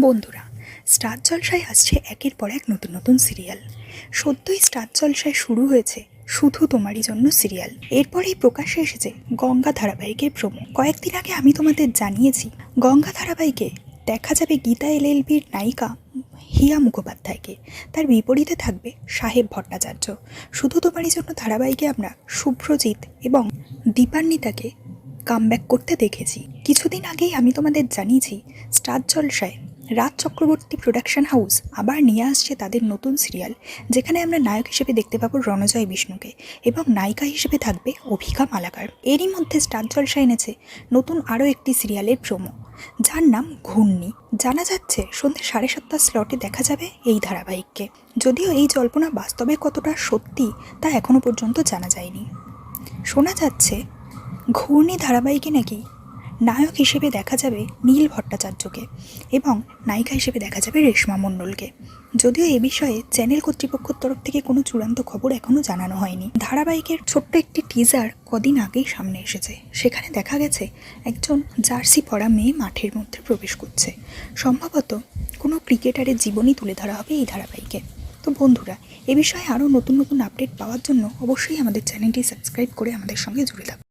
বন্ধুরা, স্টার জলসায় আসছে একের পর এক নতুন নতুন সিরিয়াল। সদ্যই স্টার জলসায় শুরু হয়েছে শুধু তোমারই জন্য সিরিয়াল। এরপরেই প্রকাশ্যে এসেছে গঙ্গা ধারাবাহিকের প্রোমো। কয়েকদিন আগে আমি তোমাদের জানিয়েছি গঙ্গা ধারাবাহিকে দেখা যাবে গীতা এলএলবির নায়িকা হিয়া মুখোপাধ্যায়কে, তার বিপরীতে থাকবে সাহেব ভট্টাচার্য। শুধু তোমারই জন্য ধারাবাহিকে আমরা শুভ্রজিৎ এবং দীপান্বিতাকে কামব্যাক করতে দেখেছি। কিছুদিন আগেই আমি তোমাদের জানিয়েছি স্টার জলসায় রাজ চক্রবর্তী প্রোডাকশন হাউস আবার নিয়ে আসছে তাদের নতুন সিরিয়াল, যেখানে আমরা নায়ক হিসেবে দেখতে পাবো রণজয় বিষ্ণুকে এবং নায়িকা হিসেবে থাকবে অভিকা মালাকার। এরই মধ্যে স্টার জলসা এনেছে নতুন আরও একটি সিরিয়ালের প্রোমো, যার নাম ঘূর্ণি। জানা যাচ্ছে সন্ধ্যে 7:30 স্লটে দেখা যাবে এই ধারাবাহিককে। যদিও এই জল্পনা বাস্তবে কতটা সত্যি তা এখনও পর্যন্ত জানা যায়নি। শোনা যাচ্ছে ঘূর্ণি ধারাবাহিকে নাকি নায়ক হিসেবে দেখা যাবে নীল ভট্টাচার্যকে এবং নায়িকা হিসেবে দেখা যাবে রেশমা মণ্ডলকে। যদিও এ বিষয়ে চ্যানেল কর্তৃপক্ষের তরফ থেকে কোনো চূড়ান্ত খবর এখনও জানানো হয়নি। ধারাবাহিকের ছোট্ট একটি টিজার কদিন আগেই সামনে এসেছে। সেখানে দেখা গেছে একজন জার্সি পরা মেয়ে মাঠের মধ্যে প্রবেশ করছে। সম্ভবত কোনো ক্রিকেটারের জীবনী তুলে ধরা হবে এই ধারাবাহিকে। তো বন্ধুরা, এ বিষয়ে আরও নতুন নতুন আপডেট পাওয়ার জন্য অবশ্যই আমাদের চ্যানেলটি সাবস্ক্রাইব করে আমাদের সঙ্গে জুড়ে থাকুন।